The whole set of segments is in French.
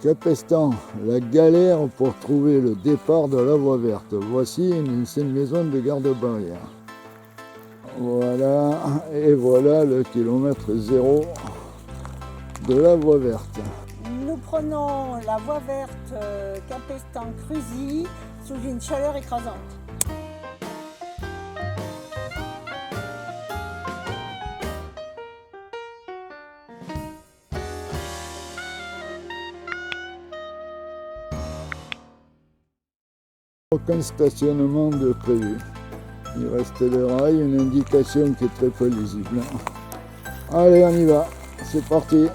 Capestan, la galère pour trouver le départ de la voie verte. Voici une ancienne maison de garde-barrière. Voilà, et voilà le kilomètre zéro de la voie verte. Nous prenons la voie verte Capestan-Cruzy sous une chaleur écrasante. Aucun stationnement de prévu. Il reste des rails, une indication qui est très peu lisible. Allez, on y va, c'est parti.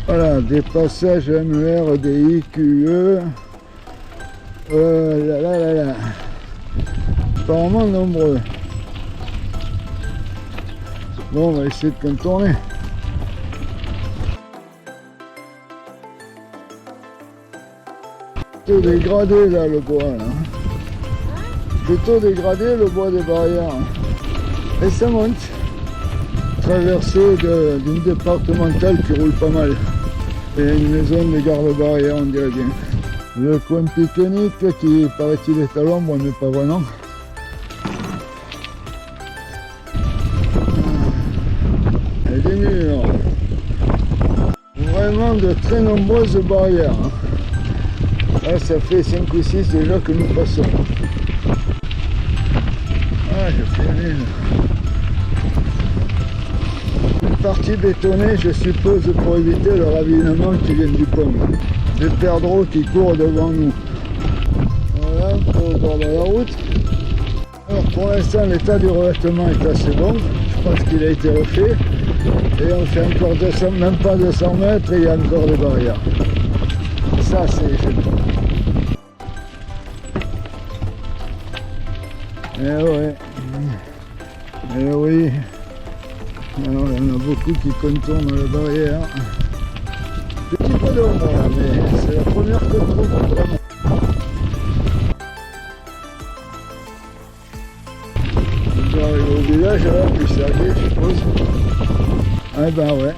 Voilà, des passages MER, des IQE. Apparemment nombreux. Bon, on va essayer de contourner. Plutôt dégradé là le bois là. Plutôt dégradé le bois des barrières. Et ça monte. Traversée d'une départementale qui roule pas mal. Et une maison de garde-barrière on dirait bien. Le coin pique-nique qui paraît-il est à l'ombre mais pas vraiment. Et des murs. Vraiment de très nombreuses barrières. Ah, ça fait 5 ou 6 déjà que nous passons. Ah, je fais une mine. Une partie bétonnée, je suppose, pour éviter le ravinement qui vient du pont. Des perdreaux qui courent devant nous. Voilà, au bord de la route. Alors, pour l'instant, l'état du revêtement est assez bon. Je pense qu'il a été refait. Et on fait encore 200, même pas 200 mètres et il y a encore des barrières. Ça, c'est génial. Eh ouais, eh oui. Alors il y en a beaucoup qui contournent la barrière. Petit peu d'ombre là, mais c'est la première que je trouve vraiment. J'arrive au village là, puis Sergué, je suppose. Ah ben ouais.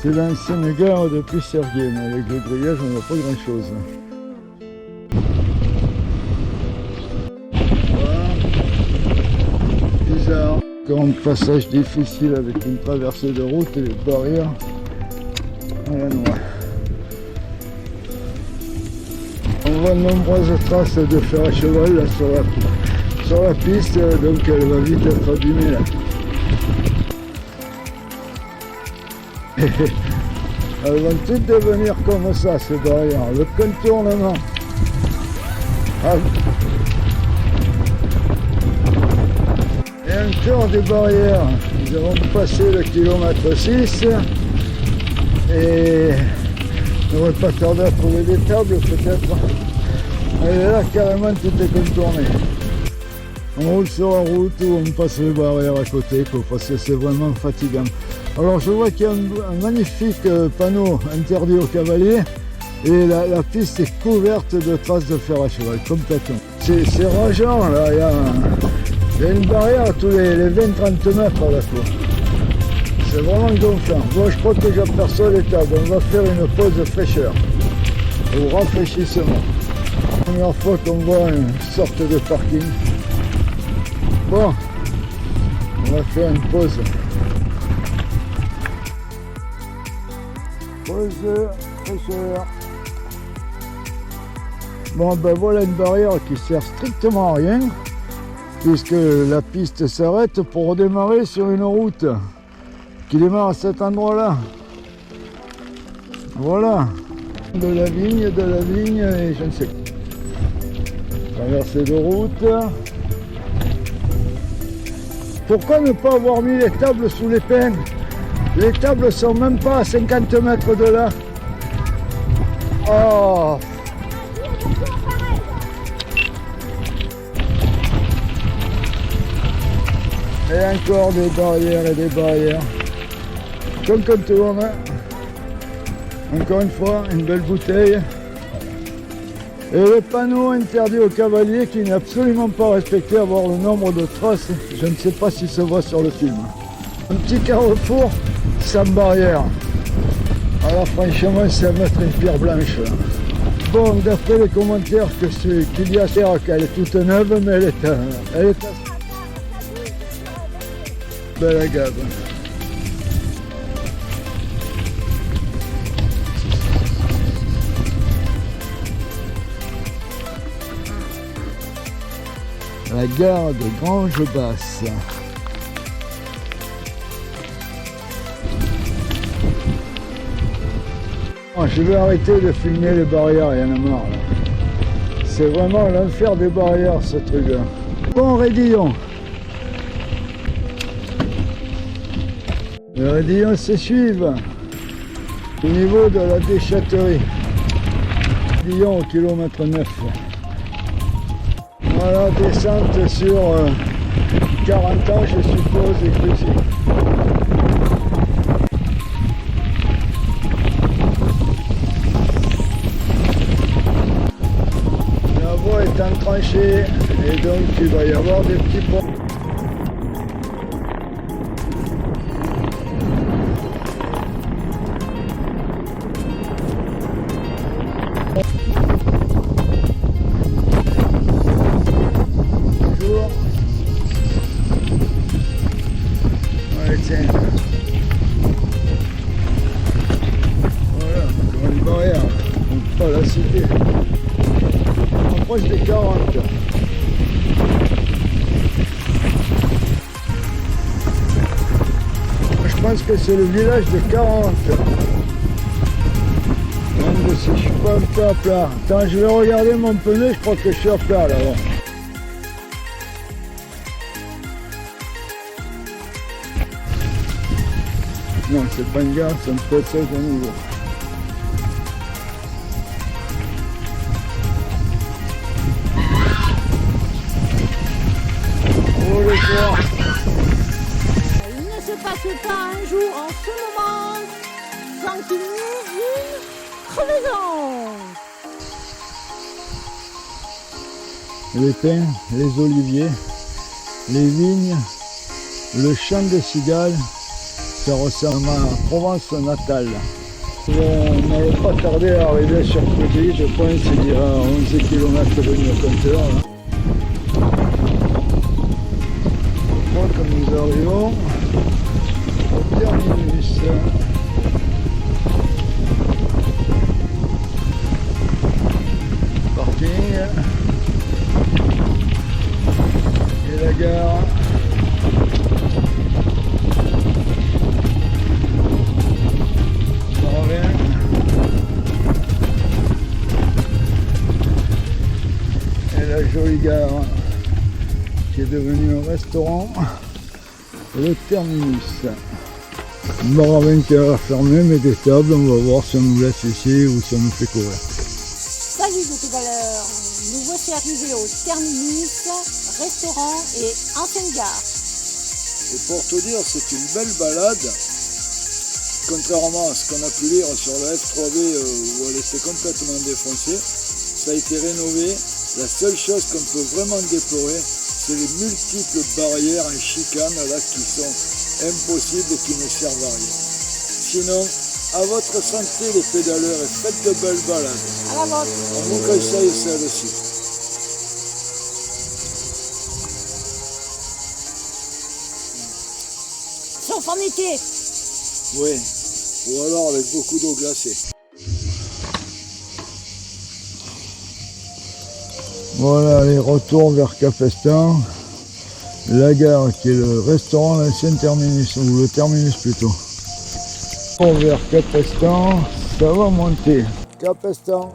C'est l'ancienne gare depuis Sergué, mais avec le grillage on voit pas grand chose. Encore un passage difficile avec une traversée de route et des barrières à la noix. On voit de nombreuses traces de fer à cheval là, sur la piste, donc elle va vite être abîmée là. Elles vont toutes devenir comme ça ces barrières, le contournement. Ah. Et encore des barrières. Nous avons passé le kilomètre 6 et on ne va pas tarder à trouver des tables peut-être. Et là carrément tout est contourné. On roule sur la route où on passe les barrières à côté parce que c'est vraiment fatigant. Alors je vois qu'il y a un magnifique panneau interdit aux cavaliers et la piste est couverte de traces de fer à cheval complètement. C'est rageant là, il y a une barrière tous les 20-30 mètres là quoi. C'est vraiment gonflant. Bon, je crois que j'aperçois les tables. On va faire une pause de fraîcheur ou rafraîchissement. Première fois qu'on voit une sorte de parking. Bon, on va faire une pause. Pause de fraîcheur. Bon ben voilà une barrière qui sert strictement à rien, puisque la piste s'arrête pour redémarrer sur une route qui démarre à cet endroit-là. Voilà, de la vigne et je ne sais quoi. Traversée de route. Pourquoi ne pas avoir mis les tables sous les pins? Les tables sont même pas à 50 mètres de là. Oh! Et encore des barrières et des barrières. Comme qu'on tourne. Encore une fois, une belle bouteille. Et le panneau interdit aux cavaliers qui n'est absolument pas respecté à voir le nombre de traces. Je ne sais pas si ça se voit sur le film. Un petit carrefour sans barrière. Alors franchement, c'est à mettre une pierre blanche. Bon, d'après les commentaires, qu'il y a terre qu'elle est toute neuve, mais elle est belle à gave. La gare de Grange-Basse. Bon, je vais arrêter de filmer les barrières, il y en a marre là. C'est vraiment l'enfer des barrières ce truc là. Bon, Rédillon. Les Rédillons se suivent au niveau de la déchetterie. Rédillon au kilomètre 9. Voilà, descente sur 40 ans, je suppose, et Cruzy. La voie est en tranchée, et donc il va y avoir des petits ponts. Voilà, comme une barrière, on peut pas la citer. On approche des 40. Je pense que c'est le village de 40. Même si je suis pas un peu à plat. Attends, je vais regarder mon pneu, je crois que je suis à plat là-bas. Non, c'est pas une gare, c'est un passage à niveau. Oh le soir. Il ne se passe pas un jour en ce moment sans qu'il n'y ait une crevaison. Les pins, les oliviers, les vignes, le chant des cigales. Ça ressemble à ma Provence natale. On n'allait pas tarder à arriver sur Cruzy, je pense qu'il y a 11 km de au compteur. Bon, comme nous arrivons au terminus. Parking. Et la gare. La jolie gare qui est devenue un restaurant, le terminus. Bar à 20h fermé, mais des tables, on va voir si on nous laisse ici ou si on nous fait courir. Salut de tout à l'heure, nous voici arrivés au terminus, restaurant et ancienne gare. Et pour te dire, c'est une belle balade, contrairement à ce qu'on a pu lire sur la F3B où elle était complètement défoncée. Ça a été rénové. La seule chose qu'on peut vraiment déplorer, c'est les multiples barrières en chicane là qui sont impossibles et qui ne servent à rien. Sinon, à votre santé les pédaleurs et faites de belles balades. À la vôtre. On vous conseille celle-ci. Sauf en été. Oui, ou alors avec beaucoup d'eau glacée. Voilà les retours vers Capestan, la gare qui est le restaurant, l'ancien terminus, ou le terminus plutôt. Vers Capestan, ça va monter. Capestan.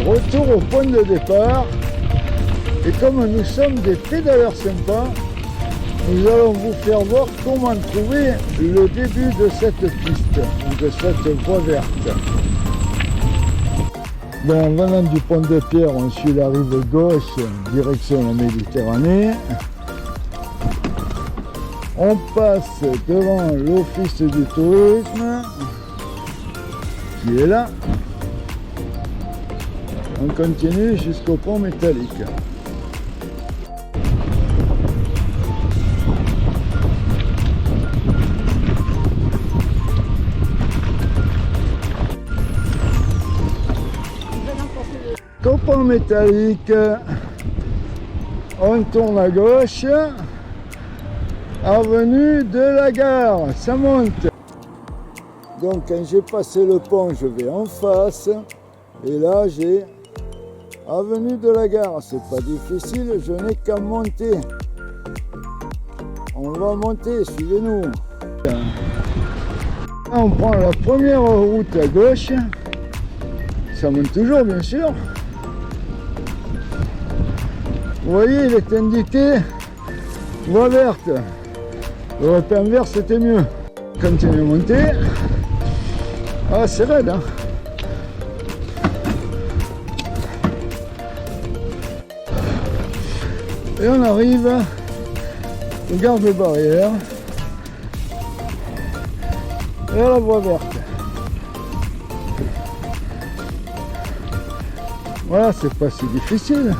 Retour au point de départ, et comme nous sommes des pédaleurs sympas, nous allons vous faire voir comment trouver le début de cette piste, ou de cette voie verte. Bon, en venant du pont de Pierre, on suit la rive gauche, direction la Méditerranée. On passe devant l'office du tourisme, qui est là. On continue jusqu'au pont métallique. Au pont métallique, on tourne à gauche, avenue de la Gare, ça monte. Donc quand j'ai passé le pont, je vais en face, et là j'ai avenue de la Gare. C'est pas difficile, je n'ai qu'à monter. On va monter, suivez-nous. On prend la première route à gauche, ça monte toujours bien sûr. Vous voyez, il est indiqué voie verte. Le repère vert, c'était mieux. Continuez à monter. Ah, c'est raide, hein. Et on arrive au garde-barrière et à la voie verte. Voilà, c'est pas si difficile.